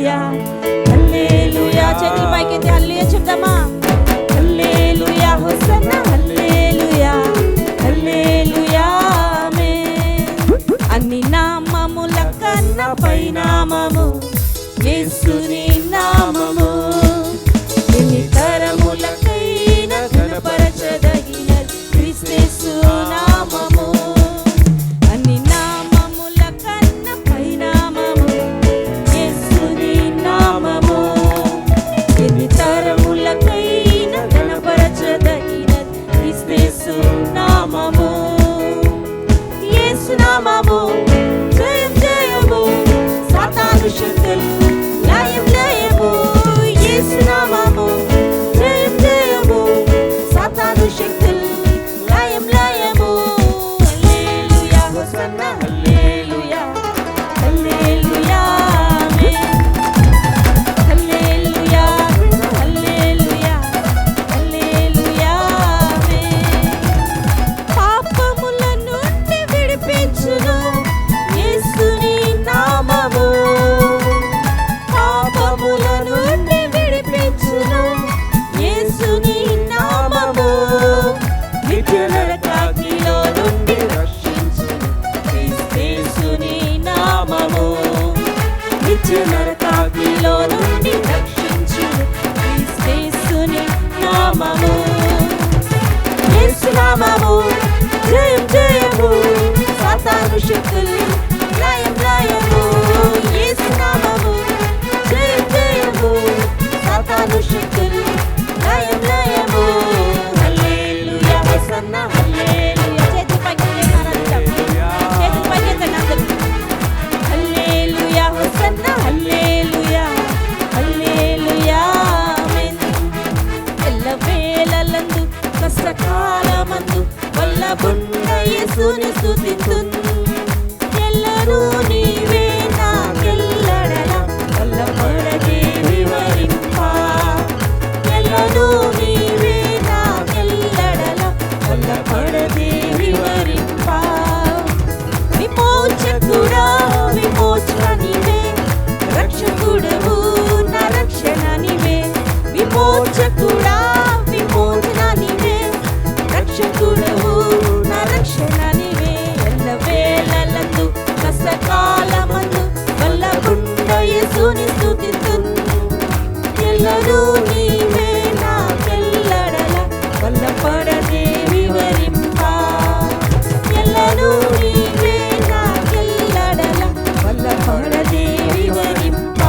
హల్లెలూయా హల్లెలూయా. చేతులు పైకెత్తి హల్లెలూయా చెప్దామా? హల్లెలూయా హోసన్నా హల్లెలూయా హల్లెలూయా ఆమేన్. అన్ని నామముల కన్నా పైనామము యేసుని నామము. ఎన్ని తరములకైనా ఘనపరచదగినది క్రీస్తు నామము. అన్ని నామముల కన్నా పైనామము యేసుని నామము. ఎన్ని తరములకైనా ఘనపరచదగినది క్రీస్తు నామము. యేసు నామము జయం జయము, సాతాను శక్తులు లయం లయము. యేసు నామము జయం జయము, సాతాను శక్తులు లయం లయము. హల్లెలూయా హోసన్నా హల్లెలూయా హల్లెలూయా ఆమేన్. హల్లెలూయా హల్లెలూయా హల్లెలూయా ఆమేన్. పాపముల నుండి విడిపించును యేసుని నామము. పాపముల నుండి విడిపించును యేసుని నామము. నిత్య నరకాగ్నిలో నుండి రక్షించును క్రీస్తుని నామము. నిత్య నరకాగ్నిలో నుండి రక్షించును క్రీస్తుని నామము. యేసు నామము జయం జయము, సాతాను శక్తులు లయం లయము. యేసు నామము జయం జయము, సాతాను శక్తులు లయం లయము. Hallelujah hosanna hallelujah. చేతులు పైకెత్తి చేతులు పైకెత్తండి అందరూ. హల్లెలూయా హోసన్నా హల్లెలూయా హల్లెలూయా ఆమేన్. ఎల్లవేళలందు కష్టకాలమందు వల్లబున్న యేసుని స్తుతింతున్. ఎల్లనూ నీవే నాకెల్లడల వల్లపడదే వివరింప. ఎల్లనూ నీవే నాకెల్లడల వల్లపడదే వివరింప. విమోచకుడా విమోచన నీవే, రక్షకుడవు నా రక్షణ నీవే. విమోచకుడా విమోచన నీవే, రక్షకుడవు నా రక్షణ నీవే. ఎల్లవేళలందు కష్టకాలమందు వల్లబున్న యేసుని స్తుతింతున్. ఎల్లనూ నీవే నాకెల్లడల వల్లపడదే వివరింప. ఎల్లనూ నీవే నాకెల్లడల వల్లపడదే వివరింప.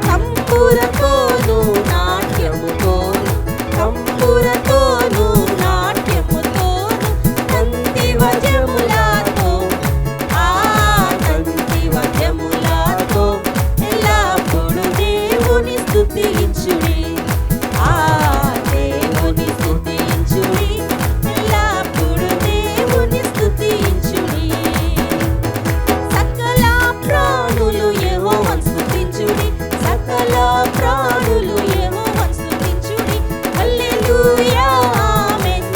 తంబురతోను నాట్యముతోను, తంబురతోను నాట్యముతోను, తంతి వజములతో తంతి వజములతో ఎల్లప్పుడు దేవుని స్తుతించుడి. దేవుని స్తుతించుడి, ఎల్లప్పుడు దేవుని స్తుతించుడి. సకల ప్రాణులు యెహోవాను స్తుతించుడి, సకల ప్రాణులు యెహోవాను స్తుతించుడి. హల్లెలూయా ఆమేన్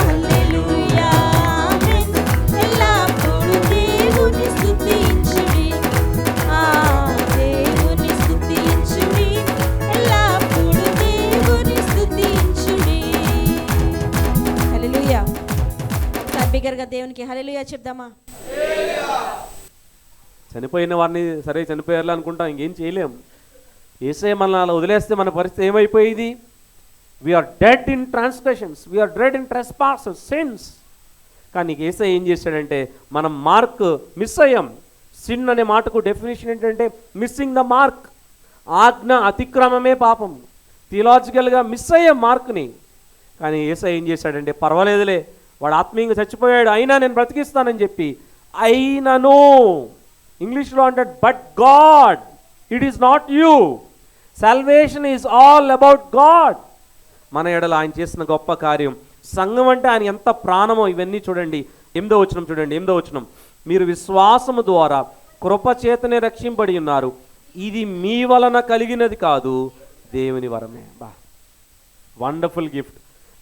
హల్లెలూయా ఆమేన్. ఎల్లప్పుడు దేవుని స్తుతించుడి, దేవుని స్తుతించుడి, ఎల్లప్పుడు దేవుని స్తుతించుడి. హల్లెలూయా. బిగ్గరగా దేవునికి హల్లెలూయా చెప్దామా? చనిపోయిన వారిని సరే చనిపోయారు అనుకుంటాం, ఇంకేం చేయలేం. యేసయ్య మనల్ని అలా వదిలేస్తే మన పరిస్థితి ఏమైపోయేది? We are dead in transgressions, we are dead in trespasses, sins. కానీ యేసయ్య ఏం చేశాడంటే మనం మార్క్ మిస్ అయ్యాం. సిన్ అనే మాటకు డెఫినేషన్ ఏంటంటే మిస్సింగ్ ద మార్క్. ఆజ్ఞ అతిక్రమమే పాపం. థియలాజికల్గా మిస్ అయ్యాం మార్క్ని. కానీ యేసయ్య ఏం చేశాడంటే పర్వాలేదులే, వాడు ఆత్మీయంగా చచ్చిపోయాడు, అయినా నేను బ్రతికిస్తానని చెప్పి, అయినను ఇంగ్లీష్లో అంటాడు but God, it is not you, salvation is all about God. మన ఎడల ఆయన చేసిన గొప్ప కార్యం. సంఘం అంటే ఆయన ఎంత ప్రాణమో ఇవన్నీ చూడండి. 8వ వచనం చూడండి. 8వ వచనం, మీరు విశ్వాసము ద్వారా కృపచేతనే రక్షింపబడి ఉన్నారు, ఇది మీ వలన కలిగినది కాదు, దేవుని వరమే. బా, వండర్ఫుల్ గిఫ్ట్.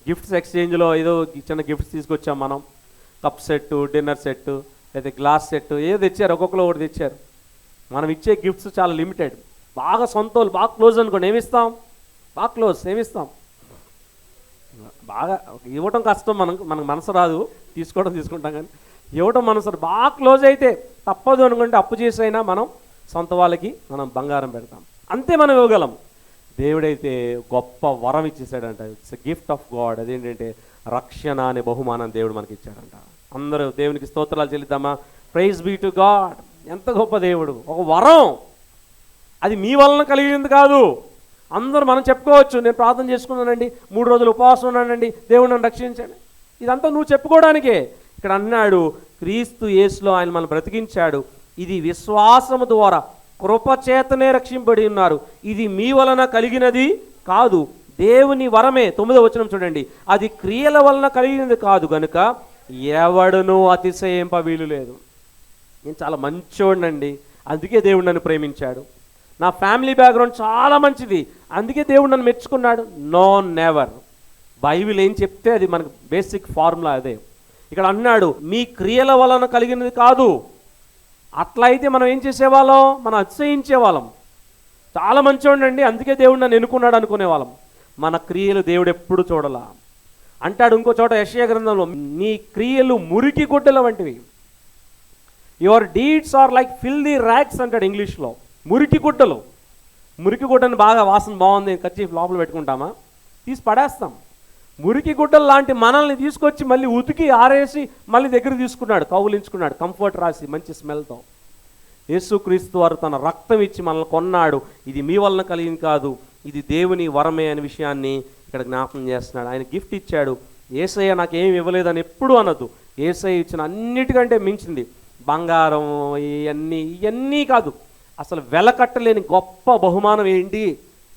గిఫ్ట్స్ ఎక్స్చేంజ్లో ఏదో చిన్న గిఫ్ట్స్ తీసుకొచ్చాం మనం. కప్ సెట్టు, డిన్నర్ సెట్టు, లేదా గ్లాస్ సెట్టు ఏదో తెచ్చారు, ఒక్కొక్కరు ఒకటి తెచ్చారు. మనం ఇచ్చే గిఫ్ట్స్ చాలా లిమిటెడ్. బాగా సొంతోళ్ళు బాగా క్లోజ్ అనుకోండి, ఏమిస్తాం? బాగా క్లోజ్ ఏమిస్తాం? బాగా ఇవ్వటం కష్టం, మనకు మనసు రాదు, తీసుకుంటాం కానీ ఇవ్వటం మనసు. బాగా క్లోజ్ అయితే తప్పదు అనుకుంటే అప్పు చేసైనా మనం సొంత వాళ్ళకి మనం బంగారం పెడతాం, అంతే మనం ఇవ్వగలం. దేవుడైతే గొప్ప వరం ఇచ్చేసాడంట. It's a gift of God. అదేంటంటే రక్షణ అనే బహుమానం దేవుడు మనకి ఇచ్చాడంట. అందరూ దేవునికి స్తోత్రాలు చెల్లిద్దామా? Praise be to God. ఎంత గొప్ప దేవుడు, ఒక వరం. అది మీ వలన కలిగింది కాదు. అందరూ మనం చెప్పుకోవచ్చు, నేను ప్రార్థన చేసుకున్నానండి, 3 రోజులు ఉపవాసం ఉన్నానండి, దేవుడు నన్ను రక్షించాడు. ఇదంతా నువ్వు చెప్పుకోవడానికే. ఇక్కడ అన్నాడు, క్రీస్తు యేసులో ఆయన మనం బ్రతికించాడు, ఇది విశ్వాసము ద్వారా కృపచేతనే రక్షింపబడి ఉన్నారు, ఇది మీ వలన కలిగినది కాదు, దేవుని వరమే. 9వ వచనం చూడండి, అది క్రియల వలన కలిగినది కాదు గనుక ఎవడునూ అతిశయింప వీలు లేదు. నేను చాలా మంచోడినండి, అందుకే దేవుడు నన్ను ప్రేమించాడు. నా ఫ్యామిలీ బ్యాక్గ్రౌండ్ చాలా మంచిది, అందుకే దేవుడు నన్ను మెచ్చుకున్నాడు. No, never. బైబిల్ ఏం చెప్తే అది మనకు బేసిక్ ఫార్ములా అదే. ఇక్కడ అన్నాడు, మీ క్రియల వలన కలిగినది కాదు. అట్లా అయితే మనం ఏం చేసేవాళ్ళం? మనం అతిశయించేవాళ్ళం. చాలా మంచోడండి, అందుకే దేవుడు నన్ను ఎన్నుకున్నాడు అనుకునేవాళ్ళం. మన క్రియలు దేవుడు ఎప్పుడు చూడాల అంటాడు. ఇంకో చోట యెషయా గ్రంథంలో, నీ క్రియలు మురికి గుడ్డల వంటివి. Your deeds are like filthy rags అంటాడు ఇంగ్లీష్లో. మురికి గుడ్డలు. మురికి గుడ్డని బాగా వాసన బాగుంది కర్చీఫ్ లోపల పెట్టుకుంటామా? తీసి పడేస్తాం. మురికి గుడ్డలు లాంటి మనల్ని తీసుకొచ్చి మళ్ళీ ఉతికి ఆరేసి మళ్ళీ దగ్గర తీసుకున్నాడు, కౌలించుకున్నాడు, కంఫర్ట్ రాసి మంచి స్మెల్తో. యేసుక్రీస్తు వారు తన రక్తం ఇచ్చి మనల్ని కొన్నాడు. ఇది మీ వలన కలిగింది కాదు, ఇది దేవుని వరమే అనే విషయాన్ని ఇక్కడ జ్ఞాపకం చేస్తున్నాడు. ఆయన గిఫ్ట్ ఇచ్చాడు. యేసయ్య నాకేమి ఇవ్వలేదని ఎప్పుడూ అనొద్దు. యేసయ్య ఇచ్చిన అన్నిటికంటే మించింది బంగారం, ఇవన్నీ కాదు. అసలు వెలకట్టలేని గొప్ప బహుమానం ఏంటి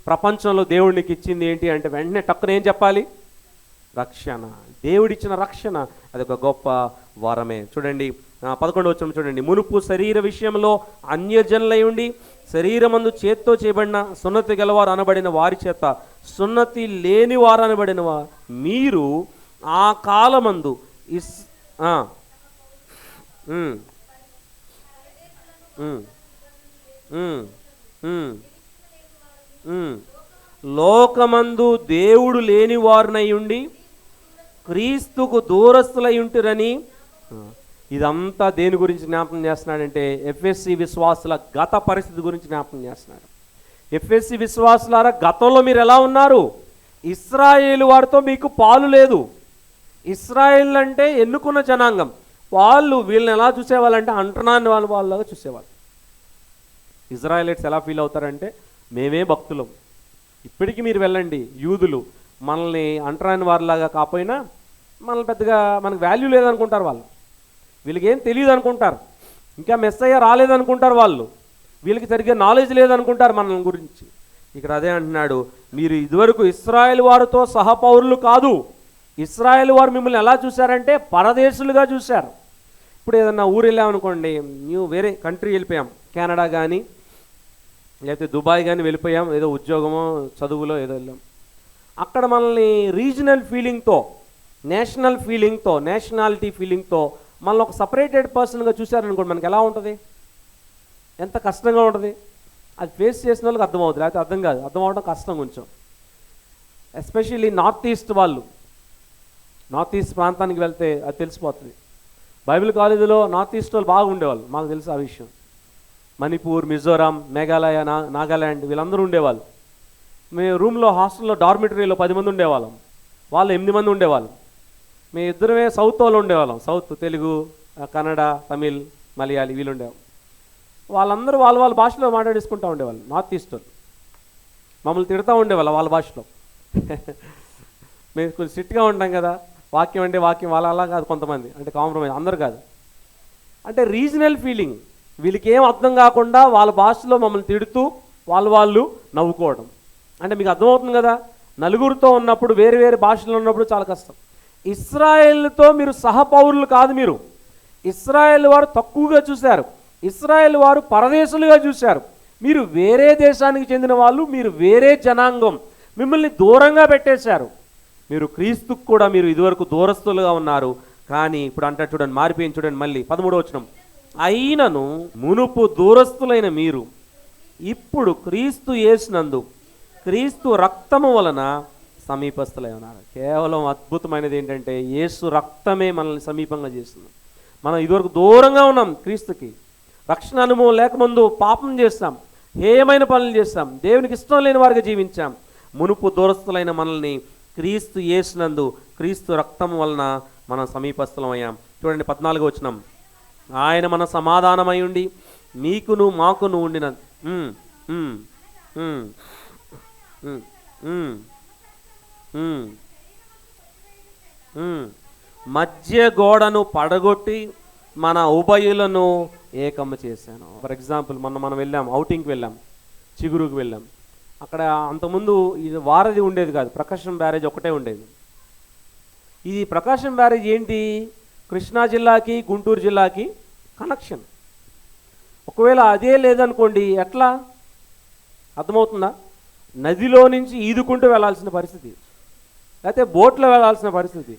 ప్రపంచంలో దేవుడికి ఇచ్చింది ఏంటి అంటే వెంటనే టక్కున ఏం చెప్పాలి? రక్షణ. దేవుడిచ్చిన రక్షణ అది ఒక గొప్ప వరమే. చూడండి 11వ వచనం చూడండి, మునుపు శరీర విషయంలో అన్యజనులై ఉండి శరీరమందు చేత్తో చేయబడిన సున్నతి గలవారు అనబడిన వారి చేత సున్నతి లేని వారు అనబడిన మీరు ఆ కాలమందు లోకమందు దేవుడు లేని వారునై ఉండి క్రీస్తుకు దూరస్తులై ఉంటురని. ఇదంతా దేని గురించి జ్ఞాపకం చేస్తున్నాడంటే ఎఫ్ఎస్సి విశ్వాసుల గత పరిస్థితి గురించి జ్ఞాపకం చేస్తున్నాడు. ఎఫ్ఎస్సి విశ్వాసులారా, గతంలో మీరు ఎలా ఉన్నారు? ఇశ్రాయేలు వారితో మీకు పాలు లేదు. ఇశ్రాయేల్ అంటే ఎన్నుకున్న జనాంగం. వాళ్ళు వీళ్ళని ఎలా చూసేవాళ్ళంటే అంటనాన్ని వాళ్ళలాగా చూసేవాళ్ళు. ఇజ్రాయేలైట్స్ ఎలా ఫీల్ అవుతారంటే మేమే భక్తులం. ఇప్పటికీ మీరు వెళ్ళండి, యూదులు మనల్ని అంటరాని వారిలాగా కాకపోయినా మనల్ని పెద్దగా మనకు వాల్యూ లేదనుకుంటారు వాళ్ళు. వీళ్ళకి ఏం తెలియదు అనుకుంటారు, ఇంకా మెస్సయ్య రాలేదనుకుంటారు వాళ్ళు, వీళ్ళకి సరిగ్గా నాలెడ్జ్ లేదనుకుంటారు మన గురించి. ఇక్కడ అదే అంటున్నాడు, మీరు ఇదివరకు ఇశ్రాయేల్ వారితో సహపౌరులు కాదు. ఇశ్రాయేల్ వారు మిమ్మల్ని ఎలా చూశారంటే పరదేశులుగా చూశారు. ఇప్పుడు ఏదన్నా ఊరు వెళ్ళామనుకోండి, వేరే కంట్రీ వెళ్ళిపోయాం, కెనడా కానీ లేకపోతే దుబాయ్ కానీ వెళ్ళిపోయాం, ఏదో ఉద్యోగమో చదువులో ఏదో వెళ్ళాం. అక్కడ మనల్ని రీజనల్ ఫీలింగ్తో, నేషనల్ ఫీలింగ్తో, నేషనాలిటీ ఫీలింగ్తో మనల్ని ఒక సపరేటెడ్ పర్సన్గా చూశారనుకోండి, మనకి ఎలా ఉంటుంది? ఎంత కష్టంగా ఉంటుంది. అది ఫేస్ చేసిన వాళ్ళకి అర్థమవుతుంది, లేకపోతే అర్థం కాదు. అర్థం అవడం కష్టం కొంచెం. ఎస్పెషల్లీ నార్త్ ఈస్ట్ వాళ్ళు, నార్త్ ఈస్ట్ ప్రాంతానికి వెళ్తే అది తెలిసిపోతుంది. బైబిల్ కాలేజీలో నార్త్ ఈస్ట్ వాళ్ళు బాగా ఉండేవాళ్ళు, మాకు తెలుసు ఆ విషయం. మణిపూర్, మిజోరాం, మేఘాలయ, నాగాల్యాండ్ వీళ్ళందరూ ఉండేవాళ్ళు. మేము రూమ్లో హాస్టల్లో డార్మిటరీలో 10 మంది ఉండేవాళ్ళం, వాళ్ళు 8 మంది ఉండేవాళ్ళం. మేము ఇద్దరమే సౌత్ వాళ్ళు ఉండేవాళ్ళం. సౌత్ తెలుగు, కన్నడ, తమిళ్, మలయాళీ వీళ్ళు ఉండేవాళ్ళం. వాళ్ళందరూ వాళ్ళ భాషలో మాట్లాడేసుకుంటూ ఉండేవాళ్ళు. నార్త్ ఈస్ట్ వాళ్ళు మమ్మల్ని తిడుతూ ఉండేవాళ్ళు వాళ్ళ భాషలో. మేము కొంచెం స్ట్రిక్ట్గా ఉంటాం కదా, వాక్యం అంటే వాక్యం, వాళ్ళ అలా కాదు. కొంతమంది అంటే కాంప్రమైజ్, అందరు కాదు. అంటే రీజనల్ ఫీలింగ్. వీళ్ళకి ఏం అర్థం కాకుండా వాళ్ళ భాషలో మమ్మల్ని తిడుతూ వాళ్ళు నవ్వుకోవడం. అంటే మీకు అర్థమవుతుంది కదా, నలుగురితో ఉన్నప్పుడు వేరు వేరు భాషలో ఉన్నప్పుడు చాలా కష్టం. ఇశ్రాయేల్తో మీరు సహపౌరులు కాదు. మీరు ఇశ్రాయేల్ వారు తక్కువగా చూశారు, ఇశ్రాయేల్ వారు పరదేశులుగా చూశారు. మీరు వేరే దేశానికి చెందిన వాళ్ళు, మీరు వేరే జనాంగం, మిమ్మల్ని దూరంగా పెట్టేశారు. మీరు క్రీస్తుకు కూడా మీరు ఇదివరకు దూరస్తులుగా ఉన్నారు. కానీ ఇప్పుడు అంటే చూడండి, మారిపోయింది. చూడండి మళ్ళీ 13వ వచనం, అయినను మునుపు దూరస్తులైన మీరు ఇప్పుడు క్రీస్తు యేసునందు క్రీస్తు రక్తము వలన సమీపస్తులై ఉన్నారు. కేవలం అద్భుతమైనది ఏంటంటే యేసు రక్తమే మనల్ని సమీపంగా చేస్తుంది. మనం ఇదివరకు దూరంగా ఉన్నాం క్రీస్తుకి. రక్షణ అనుభవం లేకముందు పాపం చేస్తాం, హేయమైన పనులు చేస్తాం, దేవునికి ఇష్టం లేని వారిగా జీవించాం. మునుపు దూరస్తులైన మనల్ని క్రీస్తు యేసునందు క్రీస్తు రక్తం వలన మనం సమీపస్తులం అయ్యాం. చూడండి 14వ వచనం, ఆయన మన సమాధానమై ఉండి మీకును మాకును ఉండిన మధ్య గోడను పడగొట్టి మన ఉభయులను ఏకము చేశాను. ఫర్ ఎగ్జాంపుల్ మనం వెళ్ళాం, ఔటింగ్కి వెళ్ళాం, చిగురుకు వెళ్ళాం. అక్కడ అంతకుముందు ఇది వారధి ఉండేది కాదు, ప్రకాశం బ్యారేజ్ ఒకటే ఉండేది. ఇది ప్రకాశం బ్యారేజ్ ఏంటి, కృష్ణా జిల్లాకి గుంటూరు జిల్లాకి కనెక్షన్. ఒకవేళ అదే లేదనుకోండి ఎట్లా, అర్థమవుతుందా? నదిలో నుంచి ఈదుకుంటూ వెళ్ళాల్సిన పరిస్థితి, లేకపోతే బోట్లో వెళ్ళాల్సిన పరిస్థితి.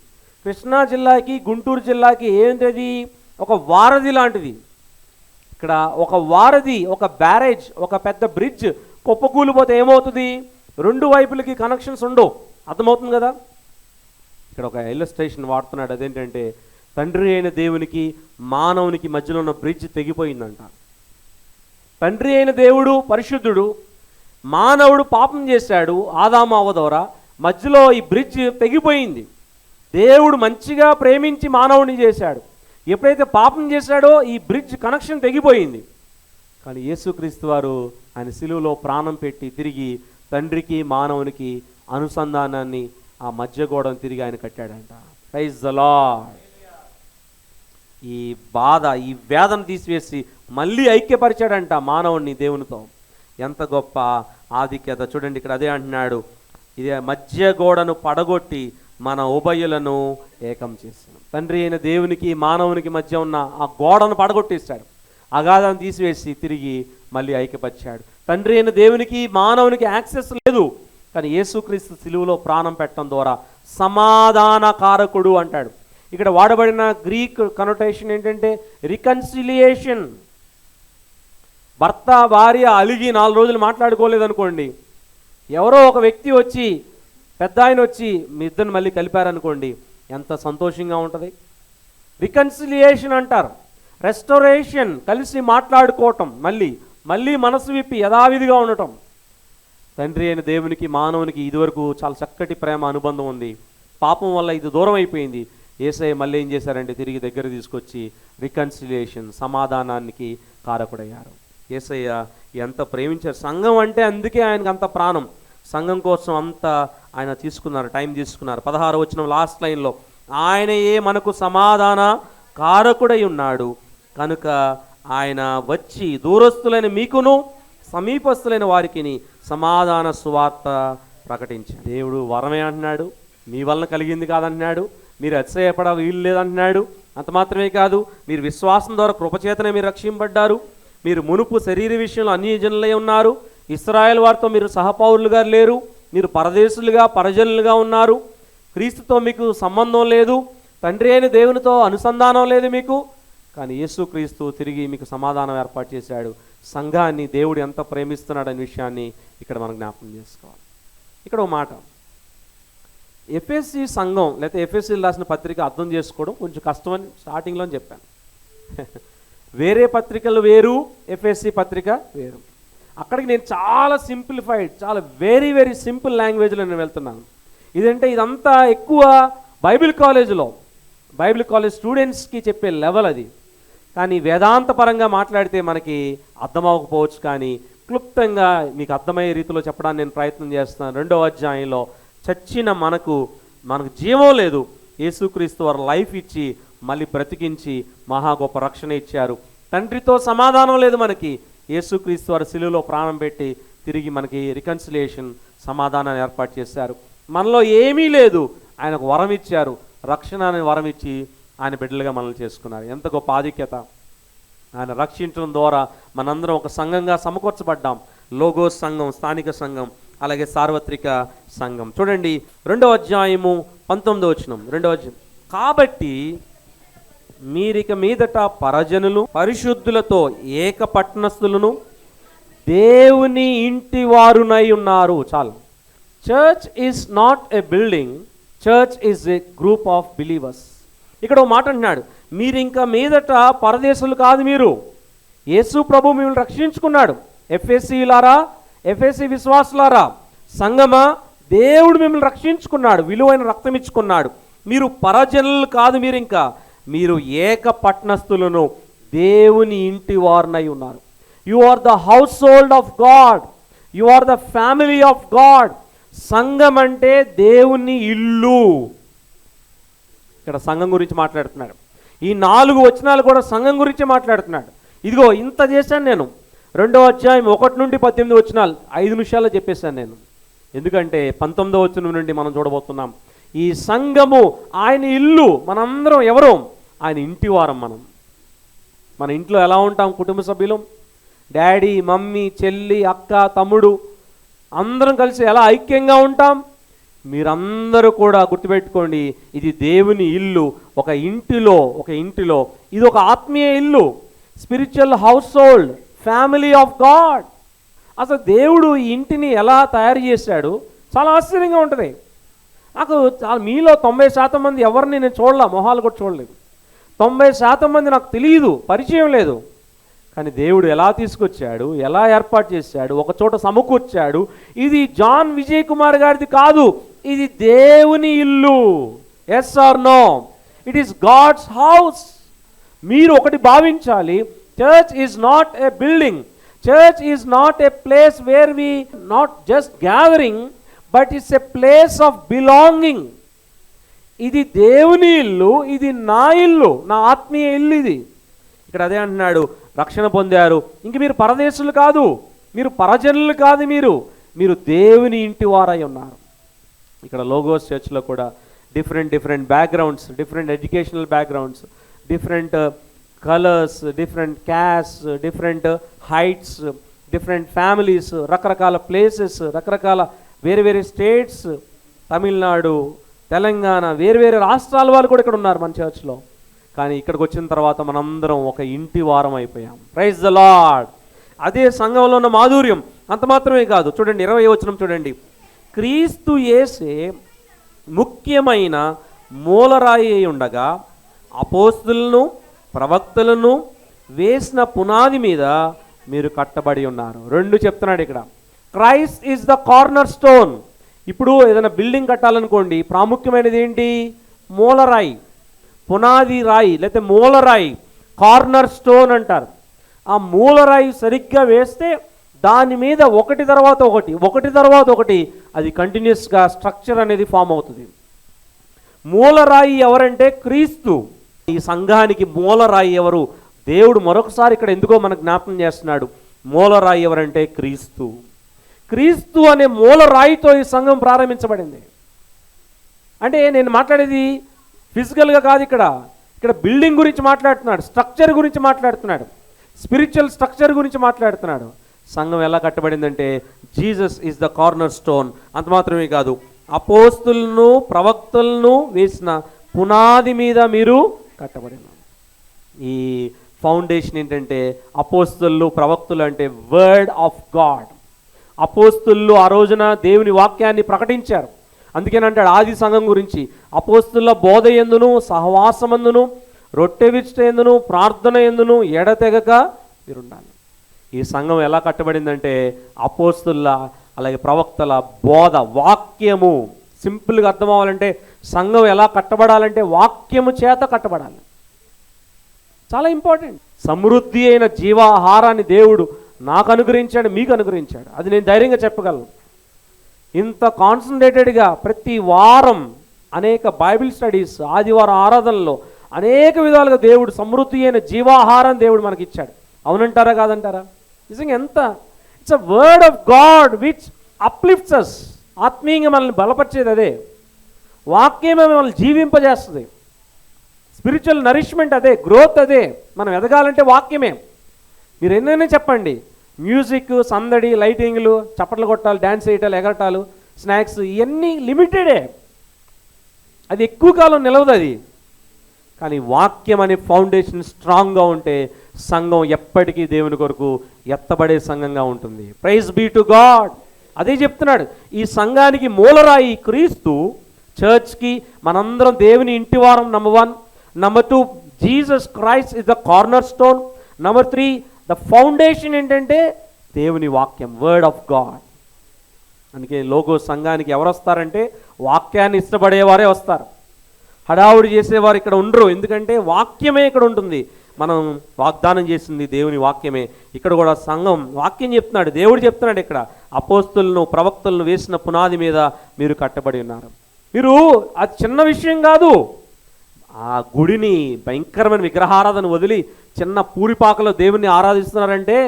కృష్ణా జిల్లాకి గుంటూరు జిల్లాకి ఏంటది, ఒక వారధి లాంటిది. ఇక్కడ ఒక వారధి, ఒక బ్యారేజ్, ఒక పెద్ద బ్రిడ్జ్ కుప్పకూలిపోతే ఏమవుతుంది, రెండు వైపులకి కనెక్షన్స్ ఉండవు. అర్థమవుతుంది కదా? ఇక్కడ ఒక ఇల్లస్ట్రేషన్ వాడుతున్నాడు, అదేంటంటే తండ్రి అయిన దేవునికి మానవునికి మధ్యలో ఉన్న బ్రిడ్జ్ తెగిపోయిందంట. తండ్రి అయిన దేవుడు పరిశుద్ధుడు, మానవుడు పాపం చేశాడు ఆదాము అవ్వ ద్వారా, మధ్యలో ఈ బ్రిడ్జ్ తెగిపోయింది. దేవుడు మంచిగా ప్రేమించి మానవుని చేశాడు, ఎప్పుడైతే పాపం చేశాడో ఈ బ్రిడ్జ్ కనెక్షన్ తెగిపోయింది. కానీ యేసుక్రీస్తు వారు ఆయన సిలువలో ప్రాణం పెట్టి తిరిగి తండ్రికి మానవునికి అనుసంధానాన్ని, ఆ మధ్య గోడను తిరిగి ఆయన కట్టాడంట. Praise the lord. ఈ బాధ, ఈ వేదన తీసివేసి మళ్ళీ ఐక్యపరిచాడంట మానవుణ్ణి దేవునితో. ఎంత గొప్ప ఆధిక్యత చూడండి. ఇక్కడ అదే అంటున్నాడు, ఇది మధ్య గోడను పడగొట్టి మన ఉభయులను ఏకం చేశాను. తండ్రి అయిన దేవునికి మానవునికి మధ్య ఉన్న ఆ గోడను పడగొట్టేశాడు, అగాధాన్ని తీసివేసి తిరిగి మళ్ళీ ఐక్యపరిచాడు. తండ్రి అయిన దేవునికి మానవునికి యాక్సెస్ లేదు, కానీ యేసుక్రీస్తు సిలువలో ప్రాణం పెట్టడం ద్వారా సమాధాన కారకుడు అంటాడు. ఇక్కడ వాడబడిన గ్రీక్ కనోటేషన్ ఏంటంటే రికన్సిలియేషన్. భర్త భార్య అలిగి 4 రోజులు మాట్లాడుకోలేదనుకోండి, ఎవరో ఒక వ్యక్తి వచ్చి, పెద్ద ఆయన వచ్చి మీ ఇద్దరిని మళ్ళీ కలిపారనుకోండి, ఎంత సంతోషంగా ఉంటుంది. రికన్సిలియేషన్ అంటారు. రెస్టోరేషన్, కలిసి మాట్లాడుకోవటం, మళ్ళీ మనసు విప్పి యథావిధిగా ఉండటం. తండ్రి అయిన దేవునికి మానవునికి ఇదివరకు చాలా చక్కటి ప్రేమ అనుబంధం ఉంది. పాపం వల్ల ఇది దూరం అయిపోయింది. యేసయ్య మళ్ళీ ఏం చేశారంటే తిరిగి దగ్గర తీసుకొచ్చి రికన్సిలియేషన్, సమాధానానికి కారకుడయ్యారు. యేసయ్య ఎంత ప్రేమించారు సంఘం అంటే, అందుకే ఆయనకు అంత ప్రాణం. సంఘం కోసం అంత ఆయన తీసుకున్నారు, టైం తీసుకున్నారు. 16వ వచనం లాస్ట్ లైన్లో, ఆయనయే మనకు సమాధాన కారకుడై ఉన్నాడు కనుక ఆయన వచ్చి దూరస్తులైన మీకును సమీపస్తులైన వారికి సమాధాన సువార్త ప్రకటించాడు. దేవుడు వరమే అంటున్నాడు, మీ వలన కలిగింది కాదంటున్నాడు, మీరు అతిశయపడ వీలు లేదంటున్నాడు. అంత మాత్రమే కాదు, మీరు విశ్వాసం ద్వారా కృపచేతనే మీరు రక్షింపబడ్డారు. మీరు మునుపు శరీర విషయంలో అన్యజనులై ఉన్నారు, ఇశ్రాయేల్ వారితో మీరు సహపౌరులుగా లేరు, మీరు పరదేశులుగా పరజనులుగా ఉన్నారు, క్రీస్తుతో మీకు సంబంధం లేదు, తండ్రి అయిన దేవునితో అనుసంధానం లేదు మీకు. కానీ యేసుక్రీస్తు తిరిగి మీకు సమాధానం ఏర్పాటు చేశాడు. సంఘాన్ని దేవుడు ఎంత ప్రేమిస్తున్నాడనే విషయాన్ని ఇక్కడ మనం జ్ఞాపకం చేసుకోవాలి. ఇక్కడ ఒక మాట, ఎఫ్ఎస్సి సంఘం లేకపోతే ఎఫ్ఎస్సి రాసిన పత్రిక అర్థం చేసుకోవడం కొంచెం కష్టమని స్టార్టింగ్లో చెప్పాను. వేరే పత్రికలు వేరు, ఎఫ్ఎస్సి పత్రిక వేరు. అక్కడికి నేను చాలా సింప్లిఫైడ్, చాలా వెరీ వెరీ సింపుల్ లాంగ్వేజ్లో నేను వెళ్తున్నాను. ఇదంతా ఎక్కువ బైబిల్ కాలేజ్ స్టూడెంట్స్కి చెప్పే లెవెల్ అది. కానీ వేదాంత పరంగా మాట్లాడితే మనకి అర్థమవకపోవచ్చు, కానీ క్లుప్తంగా మీకు అర్థమయ్యే రీతిలో చెప్పడానికి నేను ప్రయత్నం చేస్తున్నాను. 2వ అధ్యాయంలో చచ్చిన మనకు జీవం లేదు, యేసుక్రీస్తు వారు లైఫ్ ఇచ్చి మళ్ళీ బ్రతికించి మహా గొప్ప రక్షణ ఇచ్చారు. తండ్రితో సమాధానం లేదు మనకి, యేసుక్రీస్తు వారు సిలువలో ప్రాణం పెట్టి తిరిగి మనకి రికన్సిలియేషన్, సమాధానాన్ని ఏర్పాటు చేశారు. మనలో ఏమీ లేదు, ఆయనకు వరం ఇచ్చారు, రక్షణ అనే వరం ఇచ్చి ఆయన బిడ్డలుగా మనల్ని చేసుకున్నారు. ఎంత గొప్ప ఆధిక్యత! ఆయన రక్షించడం ద్వారా మనందరం ఒక సంఘంగా సమకూర్చబడ్డాం. లోగోస్ సంఘం, స్థానిక సంఘం, అలాగే సార్వత్రిక సంఘం. చూడండి 2వ అధ్యాయము 19వ వచనం. 2వ అధ్యాయం, కాబట్టి మీరిక మీదట పరజనులు పరిశుద్ధులతో ఏక పట్టణస్థులను దేవుని ఇంటి వారునై ఉన్నారు. చాలు. Church is not a building, church is a group of believers. ఇక్కడ ఒక మాట అంటున్నాడు, మీరు ఇంకా మీదట పరదేశులు కాదు, మీరు యేసు ప్రభు మిమ్మల్ని రక్షించుకున్నాడు. ఎఫెసీలారా, ఎఫెసీ విశ్వాసులారా, సంగమా, దేవుడు మిమ్మల్ని రక్షించుకున్నాడు, విలువైన రక్తం ఇచ్చుకున్నాడు. మీరు పరజనులు కాదు, మీరు ఏక పట్టణస్థులను దేవుని ఇంటి వారునై ఉన్నారు. You are the household of God, you are the family of God. సంఘం అంటే దేవుని ఇల్లు. ఇక్కడ సంఘం గురించి మాట్లాడుతున్నాడు. ఈ 4 వచనాలు కూడా సంఘం గురించే మాట్లాడుతున్నాడు. ఇదిగో ఇంత చేశాను నేను. 2వ అధ్యాయం 1 నుండి 18 వచనాలు 5 నిమిషాల్లో చెప్పేశాను నేను. ఎందుకంటే 19వ వచనం నుండి మనం చూడబోతున్నాం. ఈ సంఘము ఆయన ఇల్లు. మనందరం ఎవరు? ఆయన ఇంటి వారం. మన ఇంట్లో ఎలా ఉంటాం? కుటుంబ సభ్యులు, డాడీ, మమ్మీ, చెల్లి, అక్క, తమ్ముడు అందరం కలిసి ఎలా ఐక్యంగా ఉంటాం? మీరందరూ కూడా గుర్తుపెట్టుకోండి, ఇది దేవుని ఇల్లు. ఒక ఇంటిలో ఇది ఒక ఆత్మీయ ఇల్లు, spiritual house hold, family of God. అసలు దేవుడు ఈ ఇంటిని ఎలా తయారు చేశాడు? చాలా ఆశ్చర్యంగా ఉంటుంది. నాకు మీలో 90% మంది ఎవరిని నేను చూడలే, మొహాలు కూడా చూడలేదు. 90% మంది నాకు తెలియదు, పరిచయం లేదు. కానీ దేవుడు ఎలా తీసుకొచ్చాడు, ఎలా ఏర్పాటు చేశాడు, ఒక చోట సమకూర్చాడు. ఇది జాన్ విజయ్ కుమార్ గారిది కాదు, ఇది దేవుని ఇల్లు. Yes or no? It is God's house. మీరు ఒకటి భావించాలి, church is not a building, church is not a place where we not just gathering, but it's a place of belonging. ఇది దేవుని ఇల్లు, ఇది నా ఇల్లు, నా ఆత్మీయ ఇల్లు ఇది. ఇక్కడ అదే అంటున్నాడు, రక్షణ పొందారు. ఇంక మీరు పరదేశులు కాదు, మీరు పరజనులు కాదు, మీరు దేవుని ఇంటి వారై ఉన్నారు. ఇక్కడ లోగోస్ చర్చ్లో కూడా different backgrounds, different educational backgrounds, different colours, different caste, different heights, different families, రకరకాల ప్లేసెస్, రకరకాల వేరే స్టేట్స్, తమిళనాడు, తెలంగాణ, వేరు రాష్ట్రాల వాళ్ళు కూడా ఇక్కడ ఉన్నారు మన చర్చ్లో. కానీ ఇక్కడికి వచ్చిన తర్వాత మనందరం ఒక ఇంటి వారం అయిపోయాం. Praise the Lord. అదే సంఘంలో ఉన్న మాధుర్యం. అంత మాత్రమే కాదు, చూడండి 20వ వచనం చూడండి. క్రీస్తు యేసే ముఖ్యమైన మూలరాయి అయి ఉండగా అపోస్తులను ప్రవక్తలను వేసిన పునాది మీద మీరు కట్టబడి ఉన్నారు. 2 చెప్తున్నాడు ఇక్కడ. Christ is the corner stone. ఇప్పుడు ఏదైనా బిల్డింగ్ కట్టాలనుకోండి, ప్రాముఖ్యమైనది ఏంటి? మూలరాయి, పునాది రాయి, లేకపోతే మూలరాయి, కార్నర్ స్టోన్ అంటారు. ఆ మూలరాయి సరిగ్గా వేస్తే దాని మీద ఒకటి తర్వాత ఒకటి అది కంటిన్యూస్గా స్ట్రక్చర్ అనేది ఫామ్ అవుతుంది. మూలరాయి ఎవరంటే క్రీస్తు. ఈ సంఘానికి మూలరాయి ఎవరు? దేవుడు మరొకసారి ఇక్కడ ఎందుకో మనకు జ్ఞాపకం చేస్తున్నాడు. మూలరాయి ఎవరంటే క్రీస్తు. క్రీస్తు అనే మూలరాయితో ఈ సంఘం ప్రారంభించబడింది. అంటే నేను మాట్లాడేది ఫిజికల్గా కాదు, ఇక్కడ బిల్డింగ్ గురించి మాట్లాడుతున్నాడు, స్ట్రక్చర్ గురించి మాట్లాడుతున్నాడు, స్పిరిచువల్ స్ట్రక్చర్ గురించి మాట్లాడుతున్నాడు. సంఘం ఎలా కట్టబడిందంటే Jesus is the cornerstone. అంత మాత్రమే కాదు, అపోస్తులను ప్రవక్తలను వేసిన పునాది మీద మీరు కట్టబడినారు. ఈ ఫౌండేషన్ ఏంటంటే అపోస్తులు ప్రవక్తులు అంటే వర్డ్ ఆఫ్ గాడ్. అపోస్తులు ఆ రోజున దేవుని వాక్యాన్ని ప్రకటించారు. అందుకేనంటాడు ఆది సంఘం గురించి, అపోస్తుల బోధ ఎందును, సహవాసమందును, రొట్టె విరుచుట ఎందును, ప్రార్థన ఎందును ఎడతెగక మీరుండాలి. ఈ సంఘం ఎలా కట్టబడిందంటే అపోస్తుల అలాగే ప్రవక్తల బోధ, వాక్యము. సింపుల్గా అర్థం అవ్వాలంటే సంఘం ఎలా కట్టబడాలంటే వాక్యము చేత కట్టబడాలి. చాలా ఇంపార్టెంట్. సమృద్ధి అయిన జీవాహారాన్ని దేవుడు నాకు అనుగ్రహించాడు, మీకు అనుగ్రహించాడు. అది నేను ధైర్యంగా చెప్పగలను. ఇంత కాన్సన్ట్రేటెడ్గా ప్రతి వారం అనేక బైబిల్ స్టడీస్, ఆదివారం ఆరాధనలో అనేక విధాలుగా దేవుడు సమృద్ధి అయిన జీవాహారం దేవుడు మనకి ఇచ్చాడు. అవునంటారా కాదంటారా? నిజంగా ఎంత it's a word of God which uplifts us. ఆత్మీయంగా మనల్ని బలపరిచేది అదే. వాక్యమే మనల్ని జీవింపజేస్తుంది. స్పిరిచువల్ నరిష్మెంట్ అదే, గ్రోత్ అదే. మనం ఎదగాలంటే వాక్యమే. మీరు ఎన్నైనా చెప్పండి, మ్యూజిక్, సందడి, లైటింగ్లు, చప్పట్లు కొట్టాలి, డ్యాన్స్ చేయటాలు, ఎగరటాలు, స్నాక్స్, ఇవన్నీ లిమిటెడే. అది ఎక్కువ కాలం నిలవదు అది. కానీ వాక్యం అనే ఫౌండేషన్ స్ట్రాంగ్గా ఉంటే సంఘం ఎప్పటికీ దేవుని కొరకు ఎత్తబడే సంఘంగా ఉంటుంది. Praise be to God. అదే చెప్తున్నాడు, ఈ సంఘానికి మూలరాయి క్రీస్తు. చర్చ్కి మనందరం దేవుని ఇంటివారం. Number 1. Number 2, Jesus Christ is the cornerstone. Number 3, the foundation ఏంటంటే దేవుని వాక్యం, వర్డ్ ఆఫ్ గాడ్. అందుకే లోగో సంఘానికి ఎవరు వస్తారంటే వాక్యాన్ని ఇష్టపడేవారే వస్తారు. హడావుడి చేసేవారు ఇక్కడ ఉండరు. ఎందుకంటే వాక్యమే ఇక్కడ ఉంటుంది. మనం వాగ్దానం చేసింది దేవుని వాక్యమే. ఇక్కడ కూడా సంఘం వాక్యం చెప్తున్నాడు, దేవుడు చెప్తున్నాడు ఇక్కడ, అపోస్తులను ప్రవక్తలను వేసిన పునాది మీద మీరు కట్టబడి ఉన్నారు. మీరు అది చిన్న విషయం కాదు. ఆ గుడిని భయంకరమైన విగ్రహారాధన వదిలి చిన్న పూరిపాకలో దేవుణ్ణి ఆరాధిస్తున్నారంటే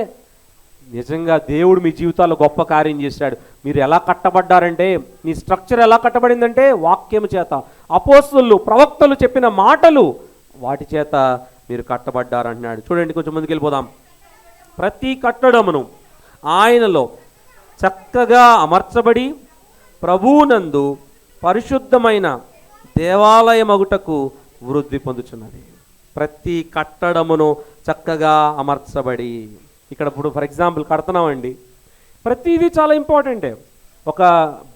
నిజంగా దేవుడు మీ జీవితాల్లో గొప్ప కార్యం చేశాడు. మీరు ఎలా కట్టబడ్డారంటే, మీ స్ట్రక్చర్ ఎలా కట్టబడిందంటే వాక్యము చేత, అపోస్తులు ప్రవక్తలు చెప్పిన మాటలు, వాటి చేత మీరు కట్టబడ్డారంటున్నాడు. చూడండి, కొంచెం ముందుకు వెళ్ళిపోదాం. ప్రతి కట్టడమును ఆయనలో చక్కగా అమర్చబడి ప్రభువునందు పరిశుద్ధమైన దేవాలయమగుటకు వృద్ధి పొందుచున్నది. ప్రతి కట్టడమును చక్కగా అమర్చబడి. ఇక్కడ ఇప్పుడు ఫర్ ఎగ్జాంపుల్ కడుతున్నామండి, ప్రతిదీ చాలా ఇంపార్టెంటే. ఒక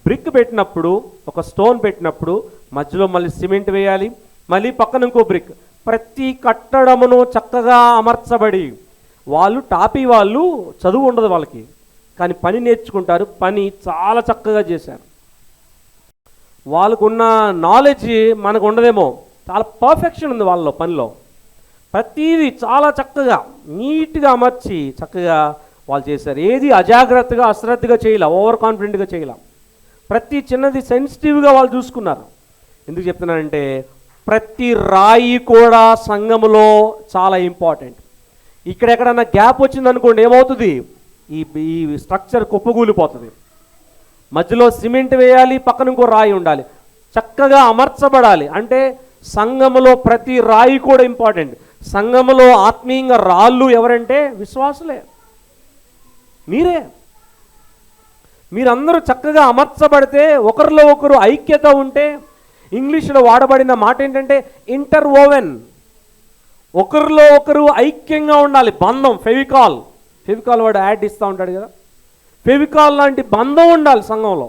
బ్రిక్ పెట్టినప్పుడు, ఒక స్టోన్ పెట్టినప్పుడు మధ్యలో మళ్ళీ సిమెంట్ వేయాలి, మళ్ళీ పక్కన ఇంకో బ్రిక్. ప్రతి కట్టడమును చక్కగా అమర్చబడి. వాళ్ళు టాపీ వాళ్ళు, చదువు ఉండదు వాళ్ళకి, కానీ పని నేర్చుకుంటారు, పని చాలా చక్కగా చేశారు. వాళ్ళకున్న నాలెడ్జ్ మనకు ఉండదేమో, చాలా పర్ఫెక్షన్ ఉంది వాళ్ళలో పనిలో. ప్రతిదీ చాలా చక్కగా నీట్గా అమర్చి చక్కగా వాళ్ళు చేశారు. ఏది అజాగ్రత్తగా అశ్రద్ధగా చేయలే, ఓవర్ కాన్ఫిడెంట్గా చేయలే. ప్రతి చిన్నది సెన్సిటివ్గా వాళ్ళు చూసుకున్నారు. ఎందుకు చెప్తున్నానంటే ప్రతి రాయి కూడా సంఘములో చాలా ఇంపార్టెంట్. ఇక్కడ ఎక్కడన్నా గ్యాప్ వచ్చిందనుకోండి ఏమవుతుంది, ఈ స్ట్రక్చర్ కుప్పగూలిపోతుంది. మధ్యలో సిమెంట్ వేయాలి, పక్కన ఇంకో రాయి ఉండాలి, చక్కగా అమర్చబడాలి. అంటే సంఘములో ప్రతి రాయి కూడా ఇంపార్టెంట్. సంఘములో ఆత్మీయంగా రాళ్ళు ఎవరంటే విశ్వాసులే, మీరే. మీరందరూ చక్కగా అమర్చబడితే, ఒకరిలో ఒకరు ఐక్యత ఉంటే, ఇంగ్లీష్లో వాడబడిన మాట ఏంటంటే ఇంటర్ ఓవెన్, ఒకరిలో ఒకరు ఐక్యంగా ఉండాలి. బంధం, ఫెవికాల్ వాడు యాడ్ ఇస్తూ ఉంటాడు కదా, ఫెవికాల్ లాంటి బంధం ఉండాలి సంఘంలో.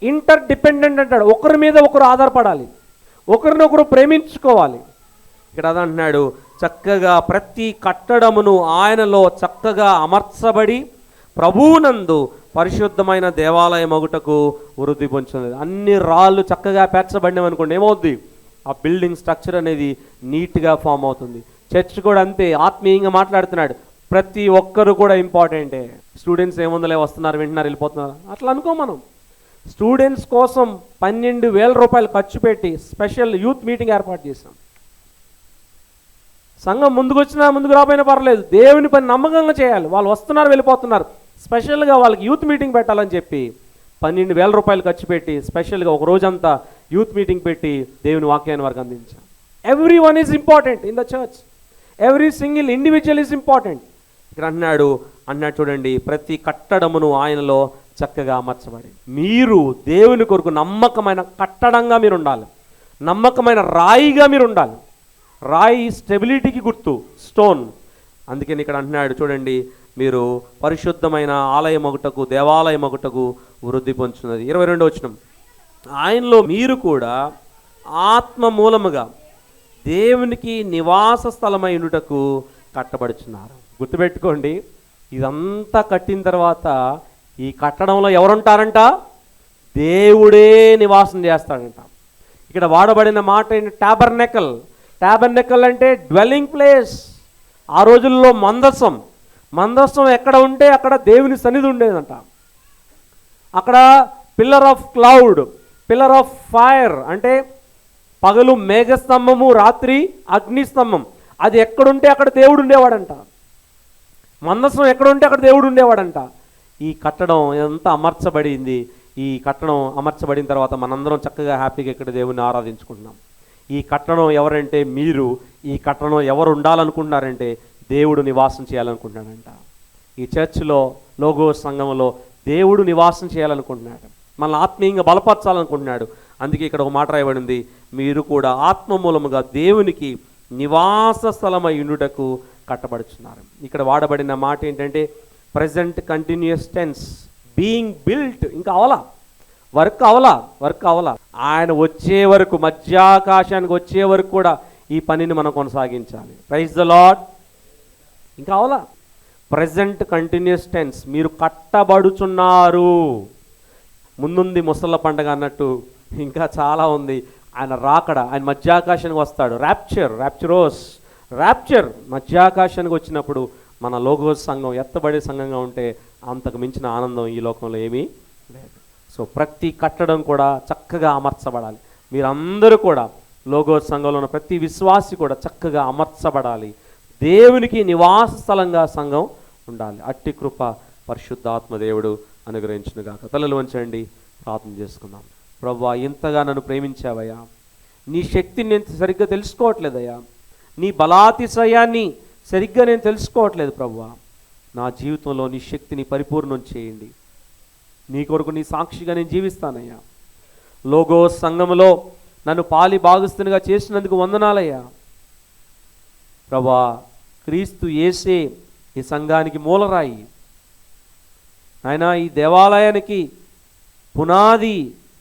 ఇంటర్ డిపెండెంట్ అంటాడు, ఒకరి మీద ఒకరు ఆధారపడాలి, ఒకరినొకరు ప్రేమించుకోవాలి. ఇక్కడ అదంటున్నాడు, చక్కగా ప్రతి కట్టడమును ఆయనలో చక్కగా అమర్చబడి ప్రభువునందు పరిశుద్ధమైన దేవాలయం ఒకటకు వృద్ధి పొందుతుంది. అన్ని రాళ్ళు చక్కగా పేర్చబడినవనుకోండి ఏమవుద్ది, ఆ బిల్డింగ్ స్ట్రక్చర్ అనేది నీట్గా ఫామ్ అవుతుంది. చర్చ్ కూడా అంతే, ఆత్మీయంగా మాట్లాడుతున్నాడు. ప్రతి ఒక్కరు కూడా ఇంపార్టెంటే. స్టూడెంట్స్ ఏముందలే, వస్తున్నారు, వింటున్నారు, వెళ్ళిపోతున్నారు, అట్లా అనుకో. మనం స్టూడెంట్స్ కోసం 12,000 రూపాయలు ఖర్చు పెట్టి స్పెషల్ యూత్ మీటింగ్ ఏర్పాటు చేశాం. సంఘం ముందుకు వచ్చినా ముందుకు రాపోయినా పర్లేదు, దేవుని పని నమ్మకంగా చేయాలి. వాళ్ళు వస్తున్నారు, వెళ్ళిపోతున్నారు, స్పెషల్గా వాళ్ళకి యూత్ మీటింగ్ పెట్టాలని చెప్పి 12,000 రూపాయలు ఖర్చు పెట్టి స్పెషల్గా ఒక రోజంతా యూత్ మీటింగ్ పెట్టి దేవుని వాక్యాన్ని వారికి అందించాం. Every one is important in the church, every single individual is important. ఇక్కడ అన్నాడు చూడండి, ప్రతి కట్టడమును ఆయనలో చక్కగా అమర్చబడి. మీరు దేవుని కొరకు నమ్మకమైన కట్టడంగా మీరు ఉండాలి, నమ్మకమైన రాయిగా మీరు ఉండాలి. రాయి స్టెబిలిటీకి గుర్తు, స్టోన్. అందుకని ఇక్కడ అంటున్నాడు చూడండి, మీరు పరిశుద్ధమైన ఆలయం ఒకటకు, దేవాలయం ఒకటకు వృద్ధి పొందుతున్నది. 22వ వచనం, ఆయనలో మీరు కూడా ఆత్మ మూలముగా దేవునికి నివాస స్థలమై ఉండుటకు కట్టబడుచున్నారు. గుర్తుపెట్టుకోండి, ఇదంతా కట్టిన తర్వాత ఈ కట్టడంలో ఎవరుంటారంట, దేవుడే నివాసం చేస్తాడంట. ఇక్కడ వాడబడిన మాట ఏంటి, టాబర్నెకల్. టాబర్నెకల్ అంటే డ్వెల్లింగ్ ప్లేస్. ఆ రోజుల్లో మందసం ఎక్కడ ఉంటే అక్కడ దేవుని సన్నిధి ఉండేదంట. అక్కడ pillar of cloud, pillar of fire అంటే పగలు మేఘస్తంభము, రాత్రి అగ్నిస్తంభం. అది ఎక్కడుంటే అక్కడ దేవుడు ఉండేవాడంట. మందసం ఎక్కడుంటే అక్కడ దేవుడు ఉండేవాడంట. ఈ కట్టడం ఎంత అమర్చబడింది. ఈ కట్టడం అమర్చబడిన తర్వాత మనందరం చక్కగా హ్యాపీగా ఇక్కడ దేవుని ఆరాధించుకుంటున్నాం. ఈ కట్టడం ఎవరంటే మీరు. ఈ కట్టడం ఎవరు ఉండాలనుకుంటున్నారంటే దేవుడు నివాసం చేయాలనుకుంటున్నాడంట. ఈ చర్చ్లో, లోగో సంఘంలో దేవుడు నివాసం చేయాలనుకుంటున్నాడు. మనల్ని ఆత్మీయంగా బలపరచాలనుకుంటున్నాడు. అందుకే ఇక్కడ ఒక మాట రాయబడింది, మీరు కూడా ఆత్మ మూలముగా దేవునికి నివాస స్థలమై ఉండుటకు కట్టబడుచున్నారు. ఇక్కడ వాడబడిన మాట ఏంటంటే present continuous tense, being built. ఇంకా అవలా, వర్క్ అవలా. ఆయన వచ్చే వరకు, మధ్యాకాశానికి వచ్చే వరకు కూడా ఈ పనిని మనం కొనసాగించాలి. Praise the Lord. ఇంకా అవలా, ప్రజెంట్ కంటిన్యూస్ టెన్స్, మీరు కట్టబడుచున్నారు. ముందుంది ముసళ్ళ పండగ అన్నట్టు ఇంకా చాలా ఉంది. ఆయన రాకడ, ఆయన మధ్యాకాశానికి వస్తాడు. ర్యాప్చర్ మధ్యాకాశానికి వచ్చినప్పుడు మన లోగోస్ సంఘం ఎత్తబడే సంఘంగా ఉంటే అంతకు మించిన ఆనందం ఈ లోకంలో ఏమీ లేదు. సో ప్రతి కట్టడం కూడా చక్కగా అమర్చబడాలి. మీరందరూ కూడా లోగోస్ సంఘంలో ఉన్న ప్రతి విశ్వాసి కూడా చక్కగా అమర్చబడాలి. దేవునికి నివాస స్థలంగా సంఘం ఉండాలి. అట్టి కృప పరిశుద్ధాత్మ దేవుడు అనుగ్రహించునుగాక. తలలు వంచండి, ప్రార్థన చేసుకుందాం. ప్రభువా, ఇంతగా నన్ను ప్రేమించావయ్యా, నీ శక్తిని నేను సరిగ్గా తెలుసుకోవట్లేదయ్యా, నీ బలాతిశయాన్ని సరిగ్గా నేను తెలుసుకోవట్లేదు ప్రభువా. నా జీవితంలో నీ శక్తిని పరిపూర్ణం చేయండి. నీ కొరకు నీ సాక్షిగా నేను జీవిస్తానయ్యా. లోగోస్ సంఘములో నన్ను పాలి భాగస్తునిగా చేసినందుకు వందనాలయ్యా. ప్రభువా, క్రీస్తు యేసే ఈ సంఘానికి మూలరాయి. ఆయన ఈ దేవాలయానికి పునాది,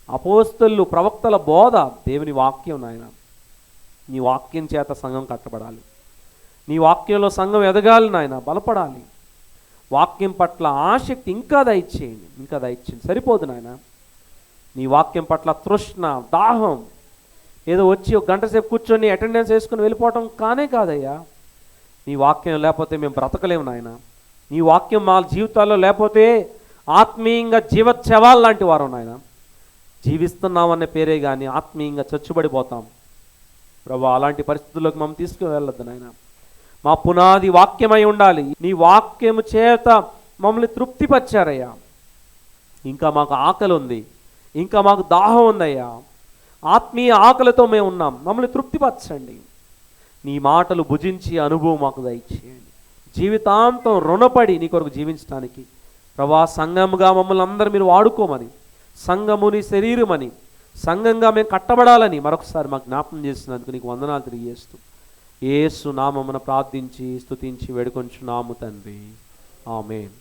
అపోస్తలు, ప్రవక్తల బోధ, దేవుని వాక్యం. నాయన, నీ వాక్యం చేత సంఘం కట్టబడాలి. నీ వాక్యంలో సంఘం ఎదగాలి నాయన, బలపడాలి. వాక్యం పట్ల ఆసక్తి ఇంకా దయచేయండి. సరిపోదు నాయన. నీ వాక్యం పట్ల తృష్ణ, దాహం, ఏదో వచ్చి ఒక గంట సేపు కూర్చొని అటెండెన్స్ వేసుకుని వెళ్ళిపోవటం కాదయ్యా. నీ వాక్యం లేకపోతే మేము బ్రతకలేము నాయన. నీ వాక్యం మా జీవితాల్లో లేకపోతే ఆత్మీయంగా జీవోత్సవాలు లాంటి వారు నాయన. జీవిస్తున్నామనే పేరే కానీ ఆత్మీయంగా చచ్చుబడిపోతాం. ప్రభా, అలాంటి పరిస్థితుల్లోకి మమ్మల్ని తీసుకువెళ్ళొద్దు నాయన. మా పునాది వాక్యమై ఉండాలి. నీ వాక్యము చేత మమ్మల్ని తృప్తిపరిచారయ్యా. ఇంకా మాకు ఆకలి ఉంది, ఇంకా మాకు దాహం ఉందయ్యా. ఆత్మీయ ఆకలితో మేము ఉన్నాం, మమ్మల్ని తృప్తిపరచండి. నీ మాటలు భుజించి అనుభవం మాకు దయచేయండి. జీవితాంతం రుణపడి నీ కొరకు జీవించడానికి ప్రభా, సంఘముగా మమ్మల్ని అందరూ మీరు వాడుకోమని, సంఘముని శరీరమని, సంఘంగా మేము కట్టబడాలని మరొకసారి మాకు జ్ఞాపకం చేసినందుకు నీకు వందనాలు తెలియజేస్తూ యేసు నామమున ప్రార్థించి స్తుతించి వేడుకొంచున్నాము తండ్రి. ఆమేన్.